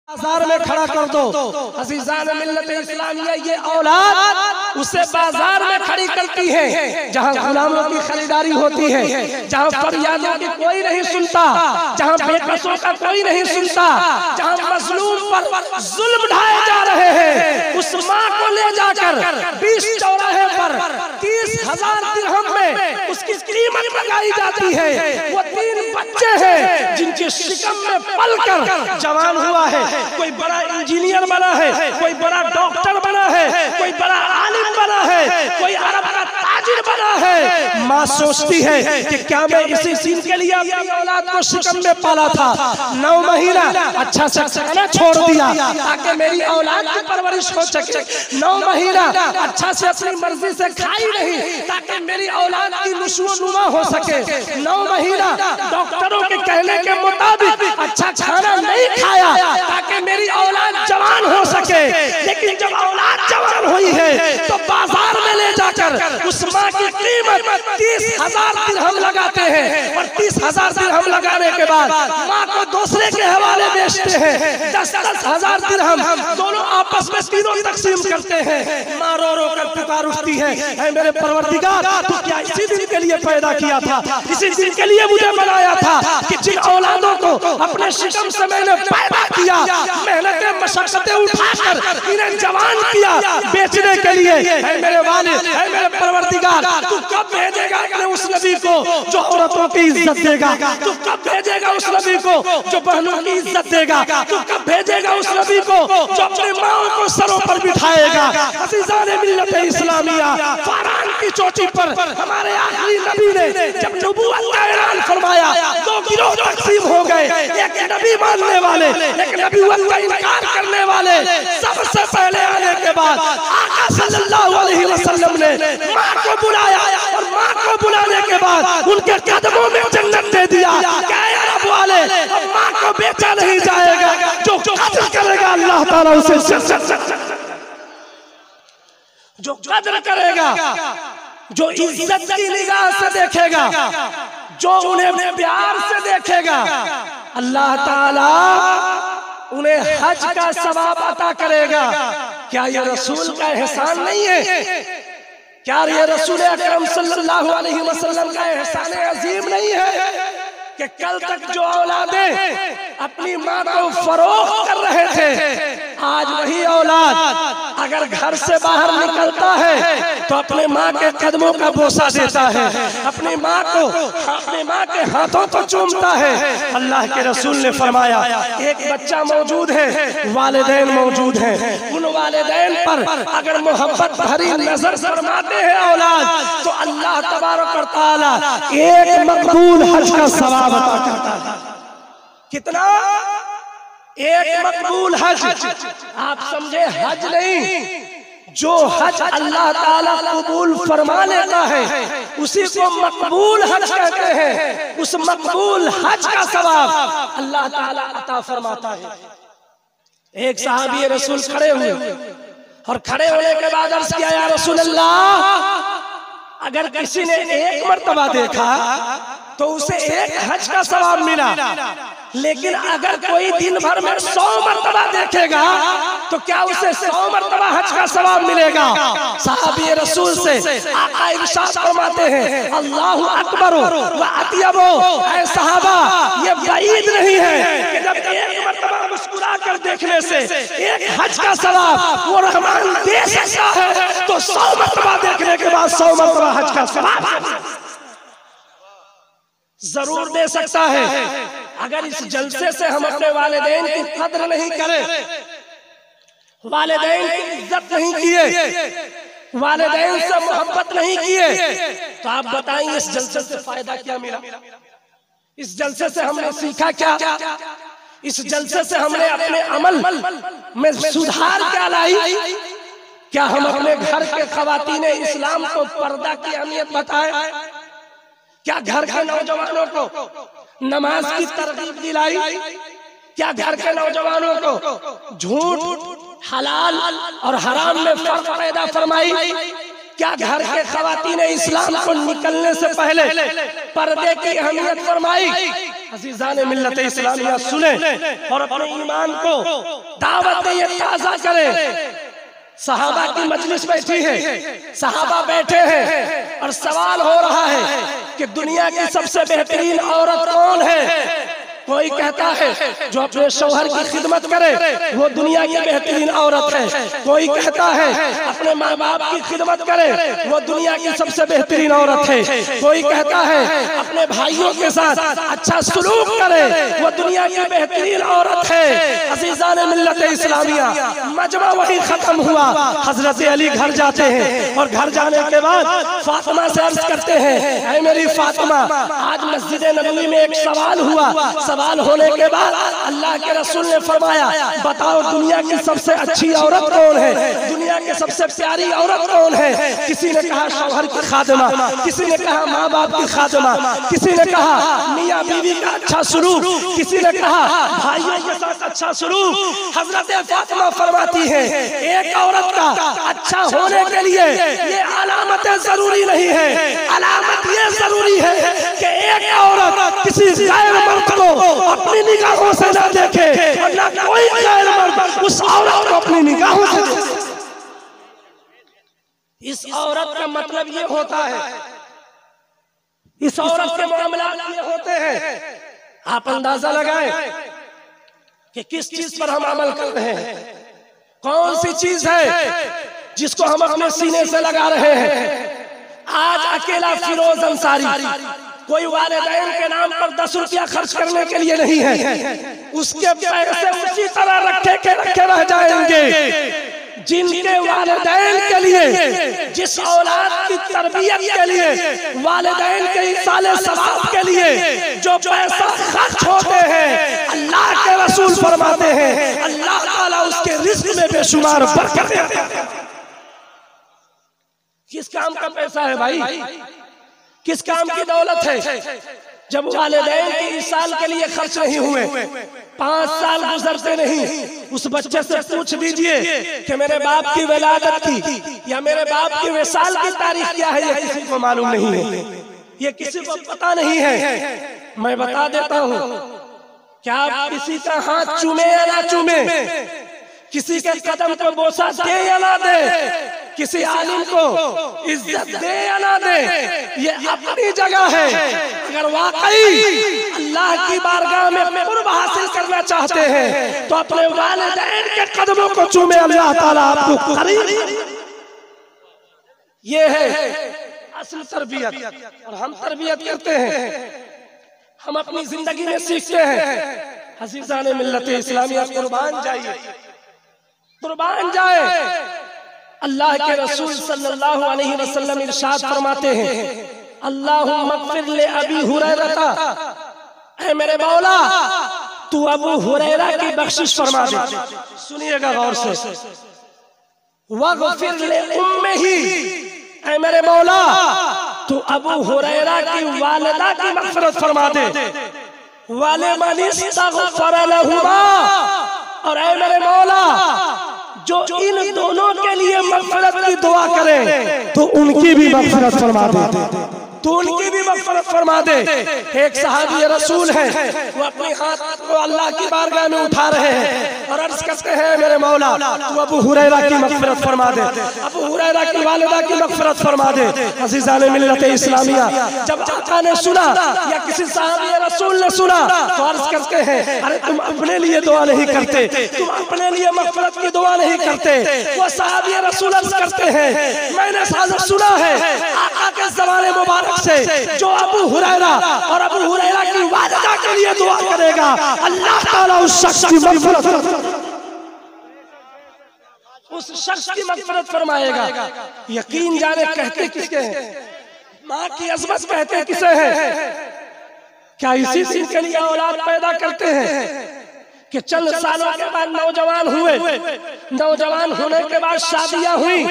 बाजार में खड़ा कर दो। अज़ीज़ान मिल्लत इस्लामिया, ये औलाद उसे बाजार में खड़ी करती है जहाँ गुलामों की खरीदारी होती है, जहाँ फरियादों की कोई नहीं सुनता, जहाँ बेकसों का कोई नहीं सुनता, जहाँ मजलूम पर जुल्म ढाए जा रहे हैं। उस माँ को ले जाकर 20 चौराहे पर 30,000 दिरहम में उसकी कीमत लगाई जाती है। वो 3 बच्चे हैं जिनके शिकम में पलकर जवान हुआ है। कोई बड़ा इंजीनियर बना है, कोई बड़ा डॉक्टर बना है, कोई बड़ा आलिम बना है, कोई अरब का ताजिर बना है। माँ सोचती है कि क्या मैं इसी सीन के लिए अपनी औलाद को शिकम में पाला था, 9 महीना अच्छा से खाना छोड़ दिया ताकि मेरी औलाद की परवरिश हो सके, 9 महीना अच्छा से अपनी मर्जी से खाई नहीं ताकि मेरी औलाद की नुशो-नुमा हो सके, 9 महीना डॉक्टरों के कहने के मुताबिक अच्छा खाना नहीं खाया ताकि मेरी औलाद जवान हो सके। लेकिन जब औलाद जवान हुई है तो बाजार में ले जाकर उस माँ की कीमत 30,000 दिरहम लगाते हैं और 30,000 दिरहम लगाने के बाद माँ को दूसरे के हवाले बेचते हैं। 10-10 हजार दिरहम दोनों आपस में तीनों तकसीम करते हैं। माँ रो रो कर पुकार उठती है, ऐ मेरे परवरदिगार, तू क्या इसी दिन के लिए पैदा किया था, इसी दिन के लिए मुझे बनाया था कि जिन औलादों को अपने शिकम से मैंने पैदा किया, मेहनतें मशक्कतें उठाकर इन्हें जवान किया बेचने के लिए, ऐ मेरे वालिद, ऐ मेरे परवरदिगार, तू कब भेजेगा अपने उस नबी को जो औरतों की इज्जत देगा, तू कब भेजेगा उस नबी को जो बहनों की इज्जत देगा, तू कब भेजेगा उस नबी को जो अपनी माओ को सरों पर बिठाएगा। अज़ीज़ान मिल्लत इस्लामिया, फ़ारान की चोटी पर हमारे आखिरी नबी ने जब नबूवत का ऐलान फरमाया, 2 गिरोह तक़सीम हो गए, एक नबी मानने वाले, एक नबूवत का इनकार करने वाले। सबसे पहले आने के बाद आका सल्लल्लाहु अलैहि वसल्लम ने माँ को बुलाया और माँ को बुलाने के बाद उनके कदमों में जन्नत दे दिया। क्या अरब वाले, अब माँ को बेचा नहीं जाएगा, जो कदर करेगा अल्लाह ताला उसे जो कदर करेगा, जो इज्जत की निगाह से देखेगा, जो उन्हें प्यार से देखेगा, अल्लाह ताला उन्हें हज का सवाब अता करेगा। क्या ये रसूल का एहसान नहीं है? क्या ये रसूल अकरम सल्लल्लाहु अलैहि वसल्लम का एहसान अजीम नहीं है कि कल तक जो औलादें अपनी माँ को फरोख्त कर रहे थे, आज वही औलाद अगर घर से बाहर निकलता है तो अपने माँ के कदमों का बोसा देता है, अपनी माँ को अपनी माँ के हाथों को चूमता है। अल्लाह के रसूल ने फरमाया, एक बच्चा मौजूद है, वालिदैन मौजूद हैं, उन वालिदैन पर अगर मोहब्बत भरी नजर फरमाते हैं औलाद तो अल्लाह तबारक व तआला एक मकबूल हज का सवाब अता करता है। कितना? एक मकबूल हज। आप समझे हज नहीं, जो हज अल्लाह ताला कबूल फरमा लेता है उसी को मकबूल हज कहते हैं। उस मकबूल हज का सवाब अल्लाह ताला अता फरमाता है। एक सहाबी रसूल खड़े हुए और खड़े होने के बाद अर्ज किया, या रसूल अल्लाह, अगर किसी ने एक मर्तबा देखा तो उसे एक हज का सवाब मिला, लेकिन अगर कोई दिन भर में 100 मर्तबा देखेगा तो क्या उसे 100 मर्तबा हज का सवाब मिलेगा? सहाबी रसूल से आका इरशाद फरमाते हैं, अल्लाहु अकबर व अत्यबो, ऐ सहाबा, ये बईद नहीं है कि जब एक मर्तबा मुस्कुरा कर देखने से एक हज का सवाब वो रहमान दे सकता है तो 100 मर्तबा देखने के बाद 100 मर्तबा हज का सवाब जरूर दे सकता है। अगर इस जलसे से हम अपने वालिदैन की कद्र नहीं करें, वालिदैन की इज्जत नहीं किए, वालिदैन से मोहब्बत नहीं किए, तो आप बताएं इस जलसे से फायदा क्या मिला? इस जलसे से हमने सीखा क्या? इस जलसे से हमने अपने अमल में सुधार क्या लाई? क्या हम अपने घर के खवातीने इस्लाम को पर्दा की अहमियत बताएं? क्या घर के नौजवानों को नमाज की तरगीब दिलाई? क्या घर के नौजवानों को झूठ, हलाल और हराम में फर्क पैदा फरमाई? क्या घर के खवातीन इस्लाम को निकलने से पहले पर्दे की अहमियत फरमाई? अज़ीज़ान मिल्लत इस्लामिया सुने और अपने ईमान को दावत दे, ताज़ा करें। सहाबा की मजलिस बैठी है, सहाबा बैठे हैं और सवाल हो रहा है कि दुनिया की सबसे बेहतरीन औरत कौन है। कोई कहता है जो अपने शौहर की खिदमत करे वो दुनिया की बेहतरीन औरत है। कोई कहता है अपने माँ बाप की खिदमत करे वो दुनिया की सबसे बेहतरीन औरत है। कोई कहता है अपने भाइयों के साथ अच्छा सलूक करे वो दुनिया की बेहतरीन औरत है। अज़ीज़ान मिल्लत इस्लामिया, मजमा वही खत्म हुआ। हजरत अली घर जाते हैं और घर जाने के बाद फातिमा से अर्ज करते हैं, ऐ मेरी फातिमा, आज मस्जिद नबवी में एक सवाल हुआ। सवाल होने के बाद अल्लाह के रसूल ने फरमाया, बताओ दुनिया की सबसे अच्छी औरत कौन है, दुनिया की सबसे प्यारी औरत कौन है। किसी ने कहा शौहर की खादिमा, किसी ने कहा माँ बाप की खादिमा, किसी ने कहा मियाँ बीवी का अच्छा सलूक, किसी ने कहा भाइयों के साथ अच्छा सलूक। हजरत फातिमा फरमाती है, एक औरत का अच्छा होने के लिए ये अलामतें जरूरी नहीं है, अलामत ये जरूरी है कि एक औरत किसी गैर मर्द को अपनी निगाहों से ना देखे और ना कोई गैर मर्द उस औरत को अपनी निगाहों से देखे। इस औरत का मतलब ये होता है, इस औरत के मामला ये होते हैं। आप अंदाजा लगाएं कि किस चीज पर हम अमल कर रहे हैं, कौन सी चीज है जिसको हम अपने सीने से लगा रहे हैं। आज अकेला फिरोज अंसारी कोई वालिदैन के नाम पर 10 रुपया खर्च करने के लिए नहीं है, उसके पैसे उसी तरह रखे रह जाएंगे जिनके वालिदैन के लिए, जिस औलाद की तरबियत के लिए, वालिदैन के इसाले सवाब के लिए जो पैसा खर्च होते हैं, अल्लाह के रसूल फरमाते हैं अल्लाह ताला उसके रिज़्क़ में बेशुमार बरकत देता है। किस काम का पैसा है भाई, किस काम की दौलत है। जब वालिदैन के इस साल के लिए खर्च नहीं हुए, 5 साल गुजरते नहीं, उस बच्चे से पूछ दीजिए कि मेरे बाप की विलादत की या मेरे बाप की विसाल की तारीख क्या है, ये किसी को मालूम नहीं है, ये किसी को पता नहीं है। मैं बता देता हूँ, क्या आप किसी का हाथ चूमे या ना चूमे, किसी के कदम पर बोसा दे या ना दे, किसी आलिम को इज्जत दे या ना दे, ये अपनी जगह है। अगर वाकई अल्लाह की बारगाह में कुर्ब हासिल करना चाहते हैं तो अपने वालिदैन के कदमों को चूमे, अल्लाह ताला आपको करीब। ये है असल तरबियत। और हम तरबियत करते हैं, हम अपनी जिंदगी में सीखते हैं। अज़ीज़ान मिल्लत इस्लामिया, कुर्बान जाइए, कुर्बान जाए। अल्लाह के रसूल सल्लल्लाहु अलैहि वसल्लम इरशाद फरमाते हैं, अल्लाहुम्मा ग़फ़िर ले अबी हुरैरा, ऐ मेरे मौला तू अबू हुरैरा की बख्शिश फरमा दे। सुनिएगा गौर से, वग़फ़िर ले उम्मिही, ऐ मेरे मौला तू अबू हुरैरा की वालिदा की मग़फ़िरत फरमा दे। वलिमन इस्तग़फ़र लहुमा, और ऐ मेरे मौला जो इन दोनों के लिए मग़फ़िरत की दुआ करें तो उनकी भी मग़फ़िरत फरमा दे, तो उनकी भी मग़फ़िरत फरमा दे। एक सहाबी रसूल है, वो अपने हाथ को अल्लाह की बारगाह में उठा रहे हैं और अर्ज करते हैं, मेरे मौला तू अबू हुरैरा की मग़फ़िरत फरमा दे, अबू हुरैरा की वालिदा की मग़फ़िरत फरमा दे। अज़ीज़ान मिल्लत इस्लामिया, जब आका ने सुना या किसी सहाबी रसूल ने सुना तो अर्ज करते हैं, अरे तुम अपने लिए दुआ नहीं करते, तुम अपने लिए मग़फ़िरत की दुआ नहीं करते। वो सहाबी रसूल अर्ज करते हैं, मैंने सुना है आका के ज़माने मुबारक से जो अबू हुरैरा और अबू हुरैरा की वालिदा के लिए दुआ करेगा, अल्लाह ताला उस शख्स की मग़फ़िरत फरमाएगा। यकीन जाने कहते किसके हैं, माँ की अज़मत कहते किसे है। क्या इसी चीज के लिए औलाद पैदा करते हैं कि चंद सालों के बाद नौजवान हुए, नौजवान होने के बाद शादियां हुई,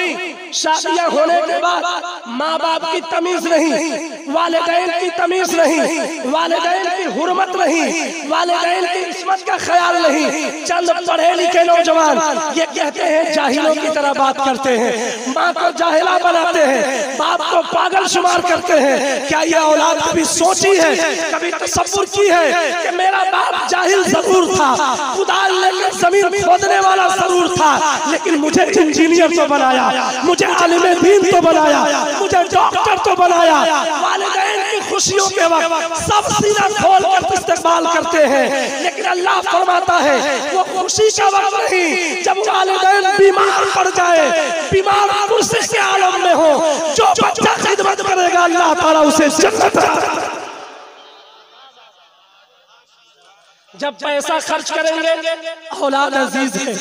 शादियां होने के बाद माँ बाप की तमीज नहीं, वालिदैन की तमीज नहीं, वालिदैन की हुर्मत नहीं, वालिदैन की इस्मत का ख्याल नहीं। चंद पढ़े लिखे नौजवान ये कहते हैं, जाहिलों की तरह बात करते हैं, माँ को जाहिला बनाते हैं, बाप को पागल शुमार करते हैं। क्या ये औलाद कभी सोची है, कभी तसव्वुर की है कि मेरा बाप जाहिल जरूर था, कुदाल लेकर जमीन खोदने वाला जरूर था, लेकिन मुझे इंजीनियर तो बनाया, मुझे आलिम दीन तो बनाया, मुझे डॉक्टर तो बनाया। वालिदैन की खुशियों के वक्त सब सीना खोल कर इस्तेमाल करते हैं, लेकिन अल्लाह फरमाता है वो खुशी का वक्त नहीं जब वालिदैन बीमार पड़ जाए, बीमार कुर्सी के आलम में हो। जो बच्चा खिदमत करेगा अल्लाह ताला उसे जन्नत देगा। जब पैसा खर्च करेंगे औलाद अजीज है,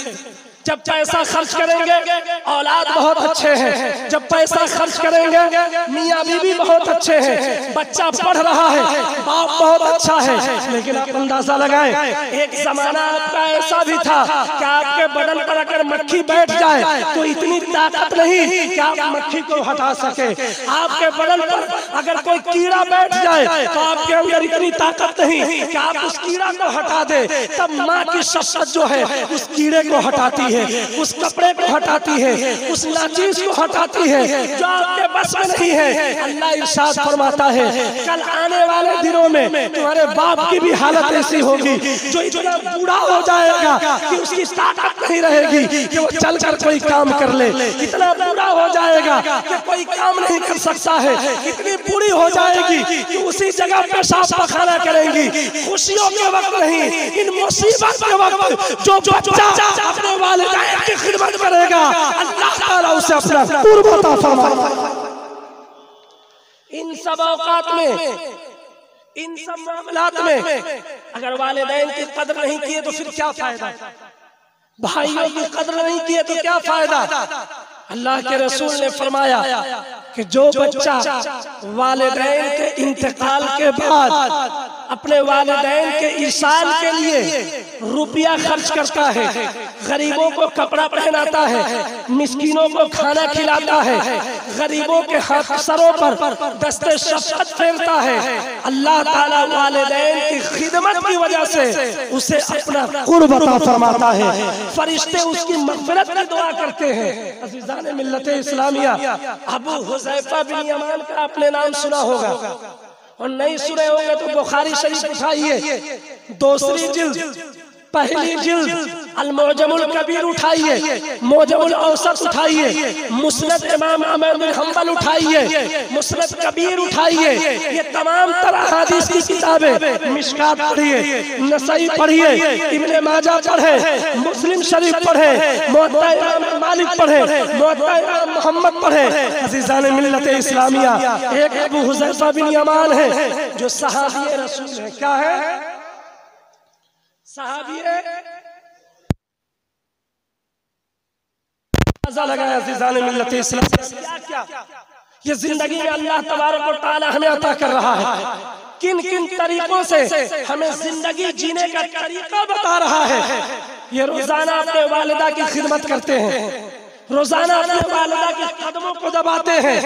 जब पैसा खर्च करेंगे औलाद बहुत अच्छे हैं, जब पैसा खर्च करेंगे मियाँ बीवी बहुत अच्छे हैं, बच्चा पढ़ रहा है, बाप बहुत अच्छा है। लेकिन आप अंदाजा लगाएं, एक जमाना आपका ऐसा भी था कि आपके बदन पर अगर मक्खी बैठ जाए तो इतनी ताकत नहीं कि आप मक्खी को हटा सके। आपके बदन पर अगर कोई कीड़ा बैठ जाए तो आपके अंदर इतनी ताकत नहीं कि आप उस कीड़ा को हटा दे। तब माँ की शफ़क़त जो है उस कीड़े को हटाती है, उस कपड़े को हटाती है, उस नाचीज को हटाती है जो आपके बस में नहीं है। अल्लाह इरशाद फरमाता है कल आने वाले दिनों में तुम्हारे बाप की भी हालत ऐसी होगी जो इतना बूढ़ा हो जाएगा कि उसकी ताकत नहीं रहेगी कि वो चलकर कोई काम कर ले, इतना बूढ़ा हो जाएगा कि कोई काम नहीं कर सकता है, इतनी बूढ़ी हो जाएगी कि उसी जगह पेशाब पखाना करेंगी। खुशियों के वक्त नहीं, इन मुसीबत के वक्त जो बच्चा अपने वालिदैन की खिदमत करेगा अल्लाह ताला उसे अपना कुर्ब अता फरमाएगा। इन सब औकात में, इन सब मामलात में अगर वालिदैन की कदर नहीं किए तो फिर क्या फायदा, भाइयों की कदर नहीं किए तो क्या फायदा। अल्लाह के रसूल ने फरमाया कि जो बच्चा वालिदैन के इंतकाल के बाद अपने वालिदैन के इरसाल के लिए रुपया खर्च करता है, गरीबों को कपड़ा पहनाता है, मिस्कीनों को खाना खिलाता है, गरीबों के हाथ सरों पर दस्ते शफ़क़त फेरता है, अल्लाह ताला वालिदैन की खिदमत की वजह से उसे अपना कुर्ब अता फरमाता है। फरिश्ते उसकी मग़फ़िरत की दुआ करते हैं। अज़ीज़ान मिल्लत इस्लामिया, अबू हुज़ैफ़ा बिन यमान का आपने नाम सुना होगा, और नहीं सुने होंगे तो बुखारी शरीफ उठाइए, दूसरी जिल्द, पहली जिल्द अल-मुअजमुल कबीर उठाइए, मुअजमुल औसत उठाइए, मुस्नद इमाम अहमद बिन हंबल उठाइए, मुस्नद कबीर उठाइए, ये तमाम तरह हदीस की किताबें, मिशकात पढ़िए, नसई पढ़िए, इब्ने माजा पढ़े, मुस्लिम शरीफ पढ़े, मुवत्ता इमाम मालिक पढ़े, मुवत्ता इमाम मोहम्मद पढ़े। अज़ीज़ान मिल्लत इस्लामिया, एक अबू हुज़ैफ़ा बिन यमान है जो सहाबी रसूल है। क्या है? सहाबी है। लगाया मिल्लत इस्लाम क्या ये जिंदगी में अल्लाह तबारक व तआला हमें अता कर रहा है, किन किन तरीकों से हमें जिंदगी जीने का तरीका बता रहा है। ये रोजाना अपने वालिदा की खिदमत करते हैं, रोजाना अपने वालिदा के कदमों को दबाते हैं,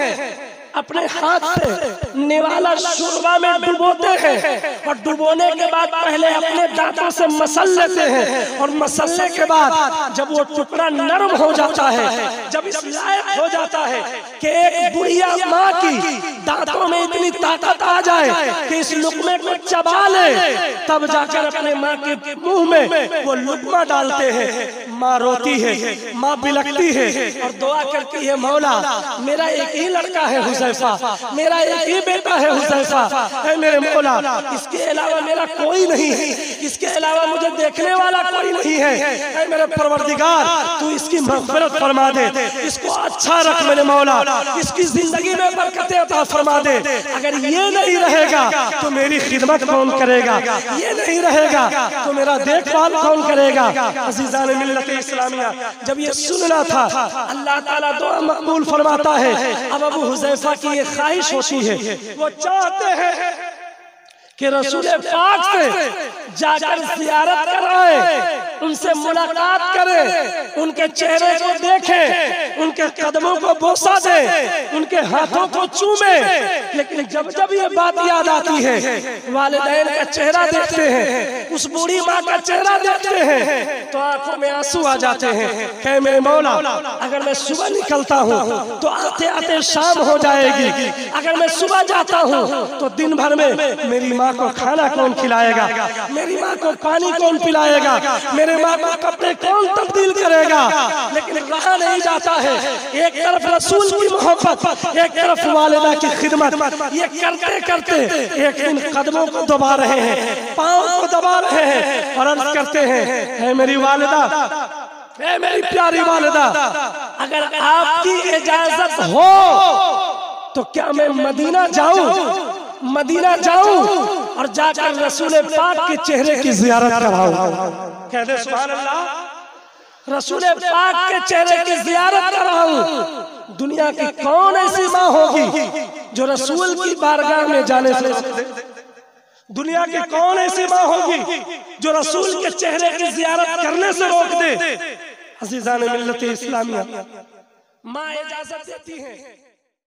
अपने हाथ से निवाला शुरबा में डुबोते हैं, और डुबोने के बाद पहले अपने दांतों से मसल लेते हैं, और मसलने के बाद जब वो टुकड़ा नरम हो जाता है, जब इस लायक हो जाता है कि एक बुढ़िया माँ की दांतों में इतनी ताकत आ जाए कि इस लुकमे को चबा ले, तब जाकर अपने माँ के मुंह में वो लुकमा डालते हैं। माँ रोती है, माँ बिलखती है और दुआ करती है, मौला मेरा एक ही लड़का है हुज़ैफ़ा, मेरा एक ही बेटा है हुज़ैफ़ा, ऐ मेरे मौला इसके अलावा मेरा कोई नहीं है, इसके अलावा मुझे देखने वाला कोई नहीं है, ऐ मेरे परवरदिगार तू इसकी मग़फ़िरत फरमा दे, इसको अच्छा रख मेरे मौला, इसकी जिंदगी में बरकतें अता फरमा दे। अगर ये नहीं रहेगा तो मेरी खिदमत कौन करेगा, ये नहीं रहेगा तो मेरा देखभाल कौन करेगा। अज़ीज़ान मिल्लत इस्लामिया, जब ये सुनना था अल्लाह ताला दुआ मकबूल फरमाता है। अब अबू हुज़ैफ़ा की ये ख्वाहिश होती है, वो चाहते हैं कि रसूल पाक से जाकर ज़ियारत कराएं, उनसे मुलाकात करें, उनके चेहरे को देखें, उनके कदमों को बोसा दें, उनके हाथों को चूमें। लेकिन जब जब ये बात याद आती है, वालिदैन का चेहरा देखते हैं, उस बूढ़ी माँ का चेहरा देखते हैं, तो आंखों में आंसू आ जाते हैं। कहे मेरे मौला, अगर मैं सुबह निकलता हूँ तो आते आते शाम हो जाएगी, अगर मैं सुबह जाता हूँ तो दिन भर में मेरी माँ को खाना कौन खिलाएगा, मेरी माँ को पानी कौन पिलाएगा, मेरे माँ को कपड़े कौन तब्दील करेगा। लेकिन रहा नहीं जाता है, एक तरफ रसूल की मोहब्बत, एक तरफ वालिदा की खिदमत, ये करते करते एक दिन कदमों को दबा रहे हैं, पाँव को दबा रहे हैं और अर्ज करते हैं, है मेरी वालिदा, है मेरी प्यारी वालिदा, अगर आपकी इजाजत हो तो क्या मैं मदीना जाऊं, मदीना जाऊं और जाकर रसूल पाक के चेहरे की ज़ियारत कराऊं। कह दे सुभान अल्लाह, रसूल पाक के चेहरे की ज़ियारत कराऊं। दुनिया की कौन ऐसी माँ होगी जो रसूल की बारगाह में जाने से, दुनिया की कौन ऐसी माँ होगी जो रसूल के चेहरे की ज़ियारत करने से रोक दे। अज़ीज़ान मिल्लत इस्लामिया, माँ इजाज़त देती है